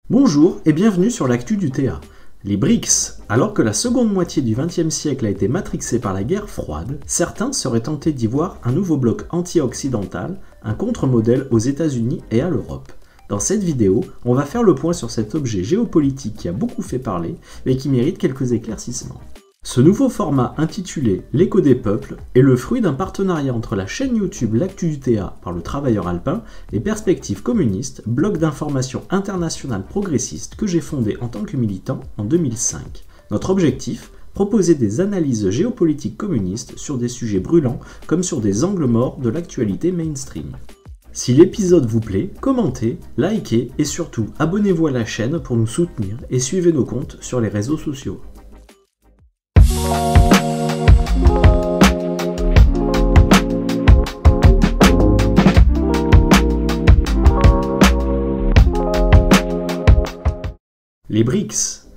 Bonjour et bienvenue sur l'actu du TA. Les BRICS. Alors que la seconde moitié du XXe siècle a été matrixée par la guerre froide, certains seraient tentés d'y voir un nouveau bloc anti-occidental, un contre-modèle aux États-Unis et à l'Europe. Dans cette vidéo, on va faire le point sur cet objet géopolitique qui a beaucoup fait parler et qui mérite quelques éclaircissements. Ce nouveau format intitulé L'écho des peuples est le fruit d'un partenariat entre la chaîne YouTube L'Actu du TA par le Travailleur Alpin et Perspectives Communistes, blog d'information internationale progressiste que j'ai fondé en tant que militant en 2005. Notre objectif, proposer des analyses géopolitiques communistes sur des sujets brûlants comme sur des angles morts de l'actualité mainstream. Si l'épisode vous plaît, commentez, likez et surtout abonnez-vous à la chaîne pour nous soutenir et suivez nos comptes sur les réseaux sociaux. Les BRICS.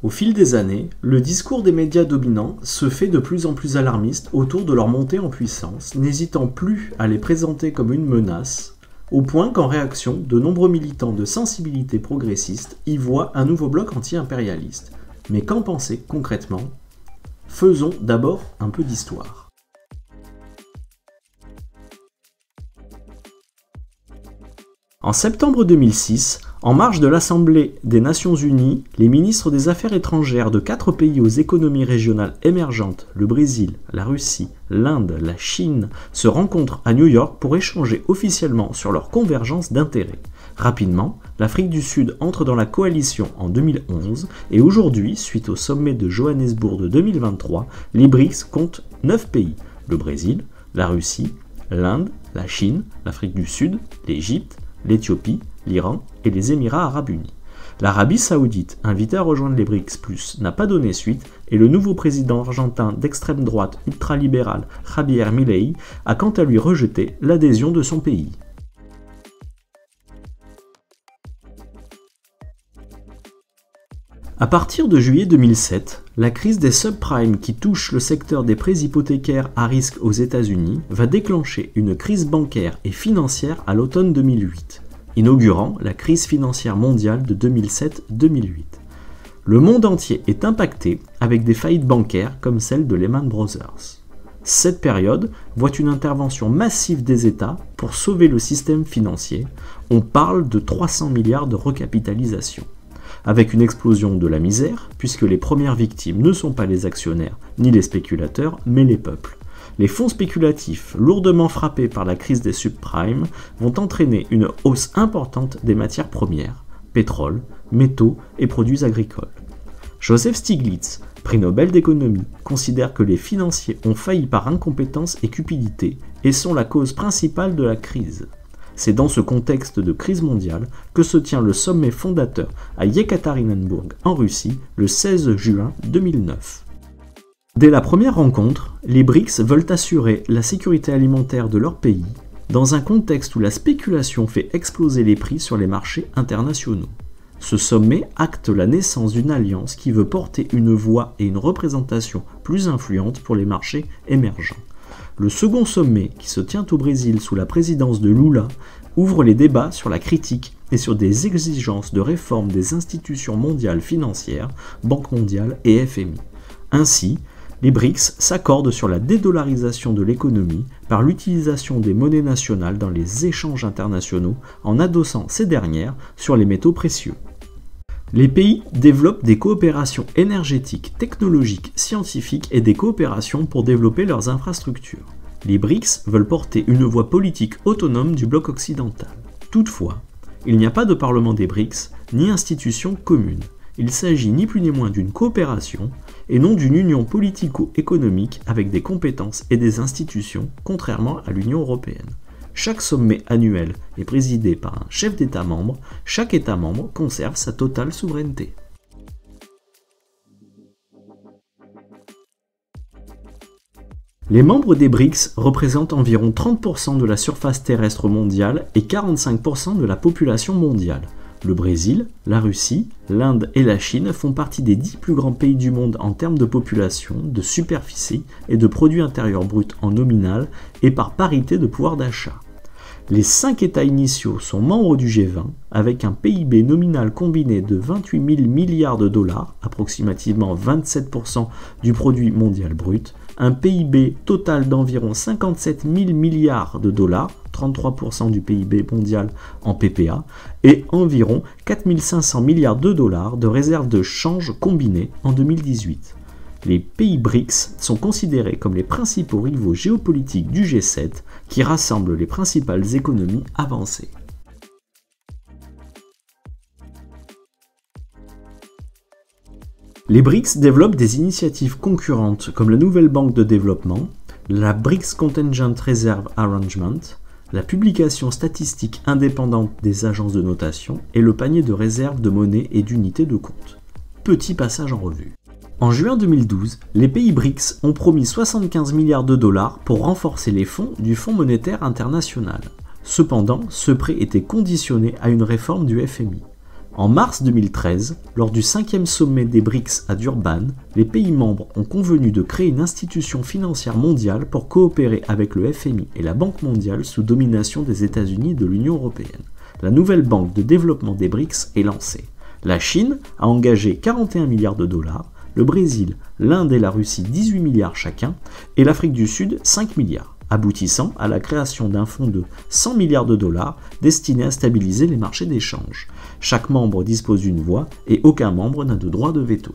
Au fil des années, le discours des médias dominants se fait de plus en plus alarmiste autour de leur montée en puissance, n'hésitant plus à les présenter comme une menace, au point qu'en réaction, de nombreux militants de sensibilité progressiste y voient un nouveau bloc anti-impérialiste. Mais qu'en penser concrètement ? Faisons d'abord un peu d'histoire. En septembre 2006, en marge de l'Assemblée des Nations Unies, les ministres des Affaires étrangères de 4 pays aux économies régionales émergentes, le Brésil, la Russie, l'Inde, la Chine, se rencontrent à New York pour échanger officiellement sur leur convergence d'intérêts. Rapidement, l'Afrique du Sud entre dans la coalition en 2011 et aujourd'hui, suite au sommet de Johannesburg de 2023, les BRICS comptent 9 pays, le Brésil, la Russie, l'Inde, la Chine, l'Afrique du Sud, l'Égypte, l'Éthiopie, l'Iran et les Émirats arabes unis. L'Arabie saoudite, invitée à rejoindre les BRICS+, n'a pas donné suite et le nouveau président argentin d'extrême droite ultralibéral Javier Milei a quant à lui rejeté l'adhésion de son pays. À partir de juillet 2007, la crise des subprimes qui touche le secteur des prêts hypothécaires à risque aux États-Unis va déclencher une crise bancaire et financière à l'automne 2008, inaugurant la crise financière mondiale de 2007-2008. Le monde entier est impacté avec des faillites bancaires comme celle de Lehman Brothers. Cette période voit une intervention massive des États pour sauver le système financier. On parle de 300 milliards de recapitalisation. Avec une explosion de la misère, puisque les premières victimes ne sont pas les actionnaires ni les spéculateurs, mais les peuples. Les fonds spéculatifs, lourdement frappés par la crise des subprimes, vont entraîner une hausse importante des matières premières, pétrole, métaux et produits agricoles. Joseph Stiglitz, prix Nobel d'économie, considère que les financiers ont failli par incompétence et cupidité et sont la cause principale de la crise. C'est dans ce contexte de crise mondiale que se tient le sommet fondateur à Yekaterinbourg en Russie le 16 juin 2009. Dès la première rencontre, les BRICS veulent assurer la sécurité alimentaire de leur pays dans un contexte où la spéculation fait exploser les prix sur les marchés internationaux. Ce sommet acte la naissance d'une alliance qui veut porter une voix et une représentation plus influentes pour les marchés émergents. Le second sommet, qui se tient au Brésil sous la présidence de Lula, ouvre les débats sur la critique et sur des exigences de réforme des institutions mondiales financières, Banque mondiale et FMI. Ainsi, les BRICS s'accordent sur la dédollarisation de l'économie par l'utilisation des monnaies nationales dans les échanges internationaux en adossant ces dernières sur les métaux précieux. Les pays développent des coopérations énergétiques, technologiques, scientifiques et des coopérations pour développer leurs infrastructures. Les BRICS veulent porter une voix politique autonome du bloc occidental. Toutefois, il n'y a pas de parlement des BRICS, ni institution commune. Il s'agit ni plus ni moins d'une coopération et non d'une union politico-économique avec des compétences et des institutions, contrairement à l'Union européenne. Chaque sommet annuel est présidé par un chef d'État membre. Chaque État membre conserve sa totale souveraineté. Les membres des BRICS représentent environ 30% de la surface terrestre mondiale et 45% de la population mondiale. Le Brésil, la Russie, l'Inde et la Chine font partie des 10 plus grands pays du monde en termes de population, de superficie et de produit intérieur brut en nominal et par parité de pouvoir d'achat. Les 5 États initiaux sont membres du G20 avec un PIB nominal combiné de 28 000 milliards de dollars, approximativement 27% du produit mondial brut, un PIB total d'environ 57 000 milliards de dollars, 33% du PIB mondial en PPA, et environ 4 500 milliards de dollars de réserves de change combinées en 2018. Les pays BRICS sont considérés comme les principaux rivaux géopolitiques du G7 qui rassemblent les principales économies avancées. Les BRICS développent des initiatives concurrentes comme la nouvelle banque de développement, la BRICS Contingent Reserve Arrangement, la publication statistique indépendante des agences de notation et le panier de réserve de monnaie et d'unités de compte. Petit passage en revue. En juin 2012, les pays BRICS ont promis 75 milliards de dollars pour renforcer les fonds du Fonds monétaire international. Cependant, ce prêt était conditionné à une réforme du FMI. En mars 2013, lors du 5e sommet des BRICS à Durban, les pays membres ont convenu de créer une institution financière mondiale pour coopérer avec le FMI et la Banque mondiale sous domination des États-Unis et de l'Union européenne. La nouvelle banque de développement des BRICS est lancée. La Chine a engagé 41 milliards de dollars, le Brésil, l'Inde et la Russie 18 milliards chacun, et l'Afrique du Sud 5 milliards, aboutissant à la création d'un fonds de 100 milliards de dollars destiné à stabiliser les marchés d'échange. Chaque membre dispose d'une voix et aucun membre n'a de droit de veto.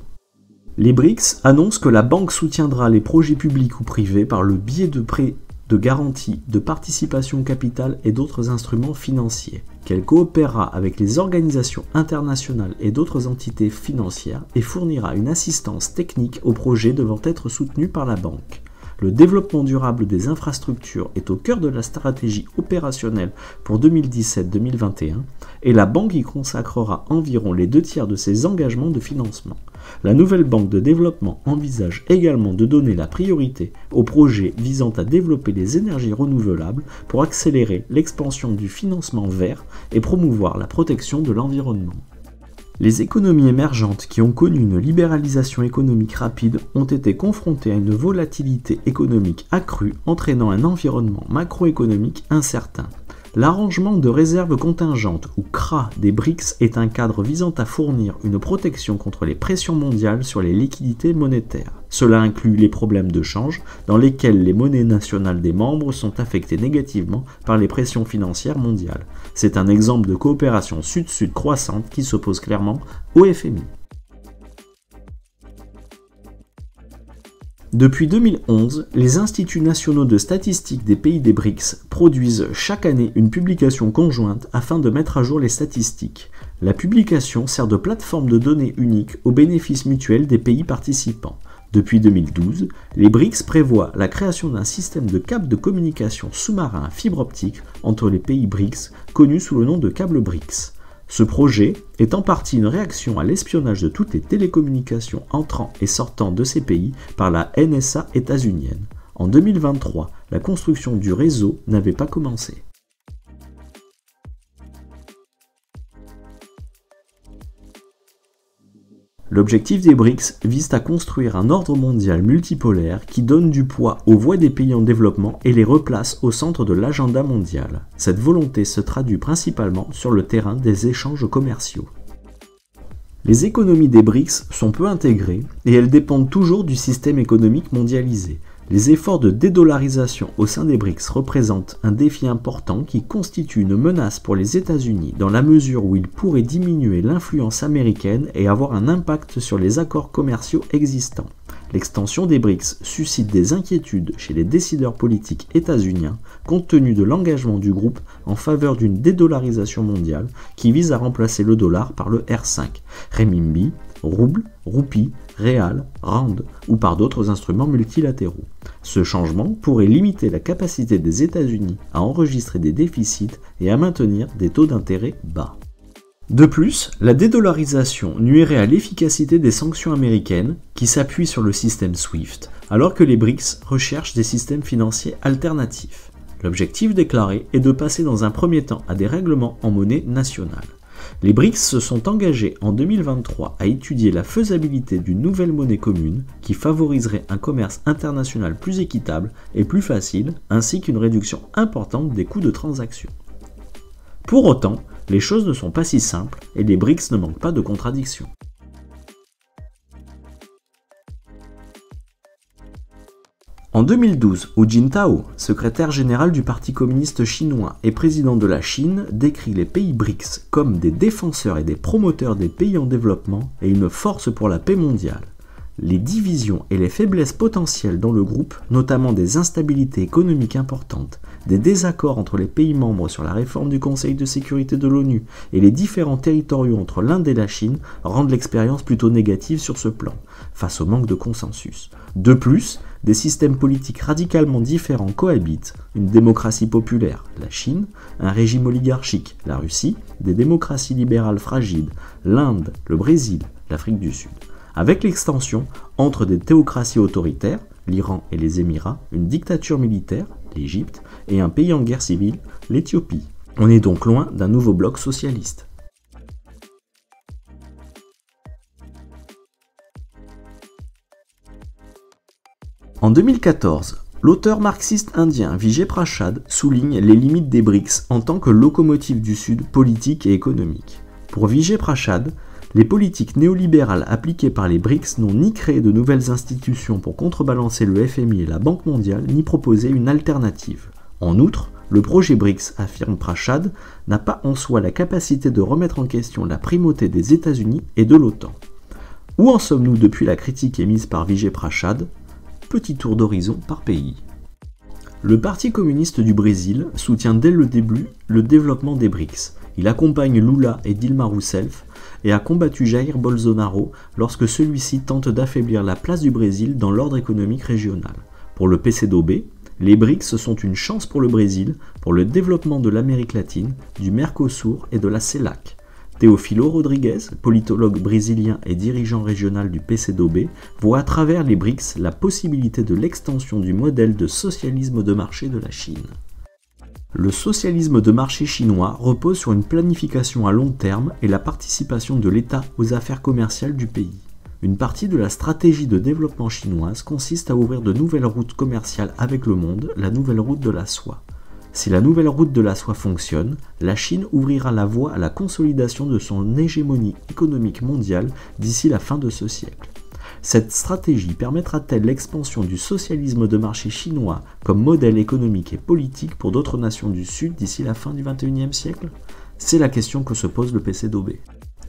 Les BRICS annoncent que la banque soutiendra les projets publics ou privés par le biais de prêts, de garanties, de participation au capital et d'autres instruments financiers, qu'elle coopérera avec les organisations internationales et d'autres entités financières et fournira une assistance technique aux projets devant être soutenus par la banque. Le développement durable des infrastructures est au cœur de la stratégie opérationnelle pour 2017-2021 et la banque y consacrera environ les 2/3 de ses engagements de financement. La nouvelle banque de développement envisage également de donner la priorité aux projets visant à développer les énergies renouvelables pour accélérer l'expansion du financement vert et promouvoir la protection de l'environnement. Les économies émergentes qui ont connu une libéralisation économique rapide ont été confrontées à une volatilité économique accrue entraînant un environnement macroéconomique incertain. L'arrangement de réserves contingentes ou CRA des BRICS est un cadre visant à fournir une protection contre les pressions mondiales sur les liquidités monétaires. Cela inclut les problèmes de change dans lesquels les monnaies nationales des membres sont affectées négativement par les pressions financières mondiales. C'est un exemple de coopération sud-sud croissante qui s'oppose clairement au FMI. Depuis 2011, les instituts nationaux de statistique des pays des BRICS produisent chaque année une publication conjointe afin de mettre à jour les statistiques. La publication sert de plateforme de données unique au bénéfice mutuel des pays participants. Depuis 2012, les BRICS prévoient la création d'un système de câbles de communication sous-marin à fibre optique entre les pays BRICS, connu sous le nom de câble BRICS. Ce projet est en partie une réaction à l'espionnage de toutes les télécommunications entrant et sortant de ces pays par la NSA états-unienne. En 2023, la construction du réseau n'avait pas commencé. L'objectif des BRICS vise à construire un ordre mondial multipolaire qui donne du poids aux voix des pays en développement et les replace au centre de l'agenda mondial. Cette volonté se traduit principalement sur le terrain des échanges commerciaux. Les économies des BRICS sont peu intégrées et elles dépendent toujours du système économique mondialisé. Les efforts de dédollarisation au sein des BRICS représentent un défi important qui constitue une menace pour les États-Unis dans la mesure où il pourrait diminuer l'influence américaine et avoir un impact sur les accords commerciaux existants. L'extension des BRICS suscite des inquiétudes chez les décideurs politiques états-uniens compte tenu de l'engagement du groupe en faveur d'une dédollarisation mondiale qui vise à remplacer le dollar par le R5, renminbi, rouble, roupie, réal, rand ou par d'autres instruments multilatéraux. Ce changement pourrait limiter la capacité des États-Unis à enregistrer des déficits et à maintenir des taux d'intérêt bas. De plus, la dédollarisation nuirait à l'efficacité des sanctions américaines qui s'appuient sur le système SWIFT, alors que les BRICS recherchent des systèmes financiers alternatifs. L'objectif déclaré est de passer dans un premier temps à des règlements en monnaie nationale. Les BRICS se sont engagés en 2023 à étudier la faisabilité d'une nouvelle monnaie commune qui favoriserait un commerce international plus équitable et plus facile, ainsi qu'une réduction importante des coûts de transaction. Pour autant, les choses ne sont pas si simples et les BRICS ne manquent pas de contradictions. En 2012, Hu Jintao, secrétaire général du Parti communiste chinois et président de la Chine, décrit les pays BRICS comme des défenseurs et des promoteurs des pays en développement et une force pour la paix mondiale. Les divisions et les faiblesses potentielles dans le groupe, notamment des instabilités économiques importantes, des désaccords entre les pays membres sur la réforme du Conseil de sécurité de l'ONU et les différends territoriaux entre l'Inde et la Chine rendent l'expérience plutôt négative sur ce plan, face au manque de consensus. De plus, des systèmes politiques radicalement différents cohabitent, une démocratie populaire, la Chine, un régime oligarchique, la Russie, des démocraties libérales fragiles, l'Inde, le Brésil, l'Afrique du Sud. Avec l'extension entre des théocraties autoritaires, l'Iran et les Émirats, une dictature militaire, l'Égypte, et un pays en guerre civile, l'Éthiopie. On est donc loin d'un nouveau bloc socialiste. En 2014, l'auteur marxiste indien Vijay Prashad souligne les limites des BRICS en tant que locomotive du Sud politique et économique. Pour Vijay Prashad, les politiques néolibérales appliquées par les BRICS n'ont ni créé de nouvelles institutions pour contrebalancer le FMI et la Banque mondiale, ni proposé une alternative. En outre, le projet BRICS, affirme Prashad, n'a pas en soi la capacité de remettre en question la primauté des États-Unis et de l'OTAN. Où en sommes-nous depuis la critique émise par Vijay Prashad ? Petit tour d'horizon par pays. Le Parti communiste du Brésil soutient dès le début le développement des BRICS. Il accompagne Lula et Dilma Rousseff et a combattu Jair Bolsonaro lorsque celui-ci tente d'affaiblir la place du Brésil dans l'ordre économique régional. Pour le PCdoB, les BRICS sont une chance pour le Brésil, pour le développement de l'Amérique latine, du Mercosur et de la CELAC. Teófilo Rodrigues, politologue brésilien et dirigeant régional du PCdoB, voit à travers les BRICS la possibilité de l'extension du modèle de socialisme de marché de la Chine. Le socialisme de marché chinois repose sur une planification à long terme et la participation de l'État aux affaires commerciales du pays. Une partie de la stratégie de développement chinoise consiste à ouvrir de nouvelles routes commerciales avec le monde, la nouvelle route de la soie. Si la nouvelle route de la soie fonctionne, la Chine ouvrira la voie à la consolidation de son hégémonie économique mondiale d'ici la fin de ce siècle. Cette stratégie permettra-t-elle l'expansion du socialisme de marché chinois comme modèle économique et politique pour d'autres nations du Sud d'ici la fin du XXIe siècle ? C'est la question que se pose le PCdoB.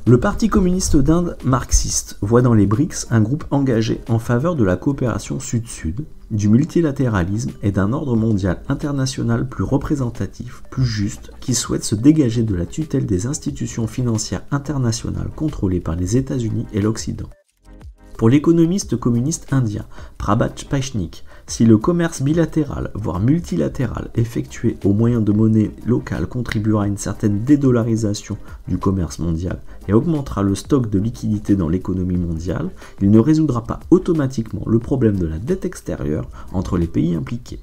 Le Parti communiste d'Inde marxiste voit dans les BRICS un groupe engagé en faveur de la coopération Sud-Sud, du multilatéralisme et d'un ordre mondial international plus représentatif, plus juste, qui souhaite se dégager de la tutelle des institutions financières internationales contrôlées par les États-Unis et l'Occident. Pour l'économiste communiste indien Prabhat Paishnik, si le commerce bilatéral, voire multilatéral, effectué au moyen de monnaie locale contribuera à une certaine dédollarisation du commerce mondial et augmentera le stock de liquidités dans l'économie mondiale, il ne résoudra pas automatiquement le problème de la dette extérieure entre les pays impliqués.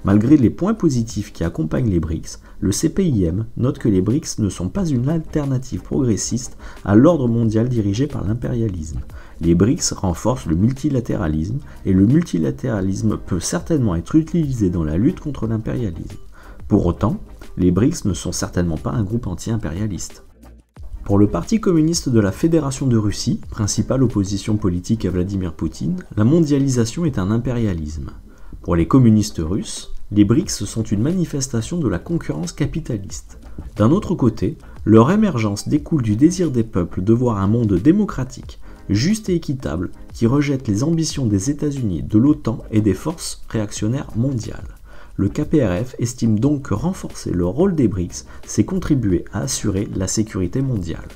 Malgré les points positifs qui accompagnent les BRICS, le CPIM note que les BRICS ne sont pas une alternative progressiste à l'ordre mondial dirigé par l'impérialisme. Les BRICS renforcent le multilatéralisme et le multilatéralisme peut certainement être utilisé dans la lutte contre l'impérialisme. Pour autant, les BRICS ne sont certainement pas un groupe anti-impérialiste. Pour le Parti communiste de la Fédération de Russie, principale opposition politique à Vladimir Poutine, la mondialisation est un impérialisme. Pour les communistes russes, les BRICS sont une manifestation de la concurrence capitaliste. D'un autre côté, leur émergence découle du désir des peuples de voir un monde démocratique, juste et équitable, qui rejette les ambitions des États-Unis, de l'OTAN et des forces réactionnaires mondiales. Le KPRF estime donc que renforcer le rôle des BRICS, c'est contribuer à assurer la sécurité mondiale.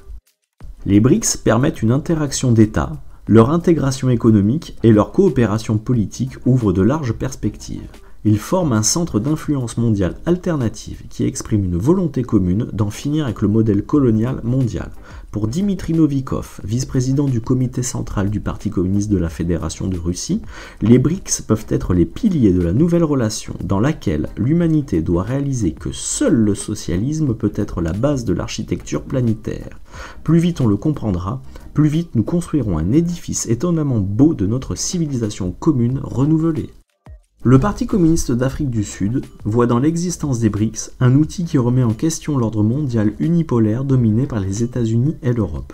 Les BRICS permettent une interaction d'États, leur intégration économique et leur coopération politique ouvrent de larges perspectives. Ils forment un centre d'influence mondiale alternative qui exprime une volonté commune d'en finir avec le modèle colonial mondial. Pour Dimitri Novikov, vice-président du comité central du Parti communiste de la Fédération de Russie, les BRICS peuvent être les piliers de la nouvelle relation dans laquelle l'humanité doit réaliser que seul le socialisme peut être la base de l'architecture planétaire. Plus vite on le comprendra, plus vite nous construirons un édifice étonnamment beau de notre civilisation commune renouvelée. Le Parti communiste d'Afrique du Sud voit dans l'existence des BRICS un outil qui remet en question l'ordre mondial unipolaire dominé par les États-Unis et l'Europe.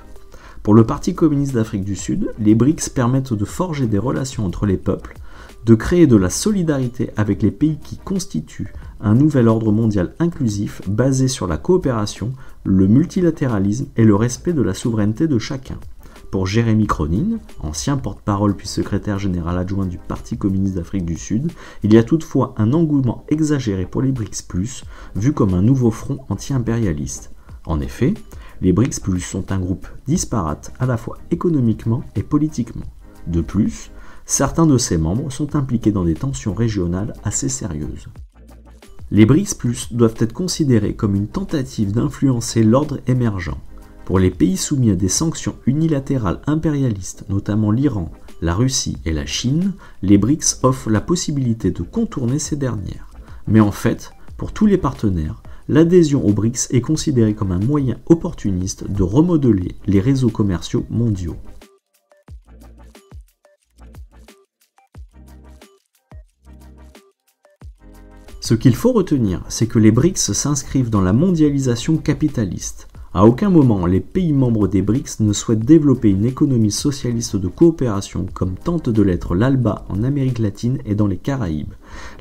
Pour le Parti communiste d'Afrique du Sud, les BRICS permettent de forger des relations entre les peuples, de créer de la solidarité avec les pays qui constituent un nouvel ordre mondial inclusif basé sur la coopération, le multilatéralisme et le respect de la souveraineté de chacun. Pour Jérémy Cronin, ancien porte-parole puis secrétaire général adjoint du Parti communiste d'Afrique du Sud, il y a toutefois un engouement exagéré pour les BRICS+, vu comme un nouveau front anti-impérialiste. En effet, les BRICS+, sont un groupe disparate à la fois économiquement et politiquement. De plus, certains de ses membres sont impliqués dans des tensions régionales assez sérieuses. Les BRICS+, doivent être considérés comme une tentative d'influencer l'ordre émergent. Pour les pays soumis à des sanctions unilatérales impérialistes, notamment l'Iran, la Russie et la Chine, les BRICS offrent la possibilité de contourner ces dernières. Mais en fait, pour tous les partenaires, l'adhésion aux BRICS est considérée comme un moyen opportuniste de remodeler les réseaux commerciaux mondiaux. Ce qu'il faut retenir, c'est que les BRICS s'inscrivent dans la mondialisation capitaliste. À aucun moment, les pays membres des BRICS ne souhaitent développer une économie socialiste de coopération comme tente de l'être l'ALBA en Amérique latine et dans les Caraïbes.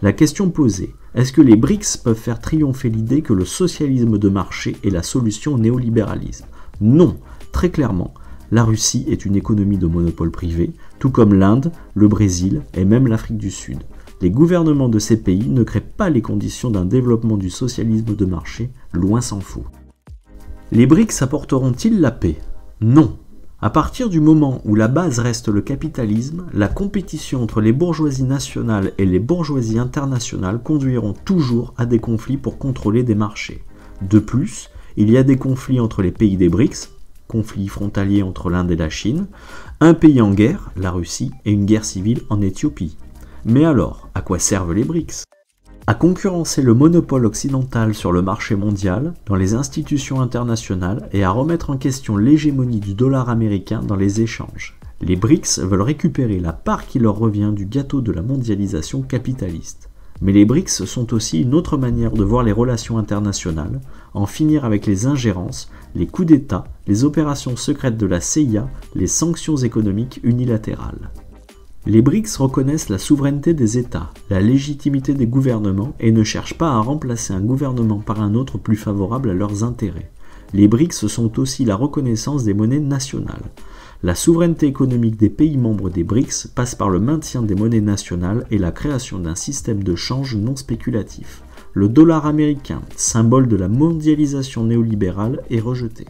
La question posée, est-ce que les BRICS peuvent faire triompher l'idée que le socialisme de marché est la solution au néolibéralisme? Non, très clairement, la Russie est une économie de monopole privé, tout comme l'Inde, le Brésil et même l'Afrique du Sud. Les gouvernements de ces pays ne créent pas les conditions d'un développement du socialisme de marché, loin s'en faut. Les BRICS apporteront-ils la paix? Non. À partir du moment où la base reste le capitalisme, la compétition entre les bourgeoisies nationales et les bourgeoisies internationales conduiront toujours à des conflits pour contrôler des marchés. De plus, il y a des conflits entre les pays des BRICS, conflits frontaliers entre l'Inde et la Chine, un pays en guerre, la Russie, et une guerre civile en Éthiopie. Mais alors, à quoi servent les BRICS? À concurrencer le monopole occidental sur le marché mondial, dans les institutions internationales et à remettre en question l'hégémonie du dollar américain dans les échanges. Les BRICS veulent récupérer la part qui leur revient du gâteau de la mondialisation capitaliste. Mais les BRICS sont aussi une autre manière de voir les relations internationales, en finir avec les ingérences, les coups d'État, les opérations secrètes de la CIA, les sanctions économiques unilatérales. Les BRICS reconnaissent la souveraineté des États, la légitimité des gouvernements et ne cherchent pas à remplacer un gouvernement par un autre plus favorable à leurs intérêts. Les BRICS sont aussi la reconnaissance des monnaies nationales. La souveraineté économique des pays membres des BRICS passe par le maintien des monnaies nationales et la création d'un système de change non spéculatif. Le dollar américain, symbole de la mondialisation néolibérale, est rejeté.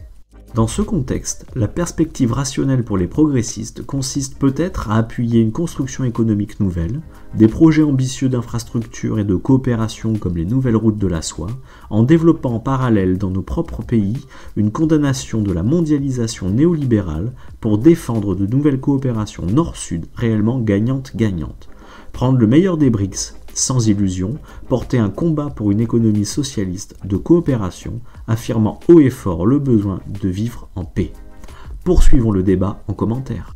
Dans ce contexte, la perspective rationnelle pour les progressistes consiste peut-être à appuyer une construction économique nouvelle, des projets ambitieux d'infrastructures et de coopération comme les nouvelles routes de la soie, en développant en parallèle dans nos propres pays une condamnation de la mondialisation néolibérale pour défendre de nouvelles coopérations nord-sud réellement gagnantes-gagnantes. Prendre le meilleur des BRICS, sans illusion, porter un combat pour une économie socialiste de coopération, affirmant haut et fort le besoin de vivre en paix. Poursuivons le débat en commentaire.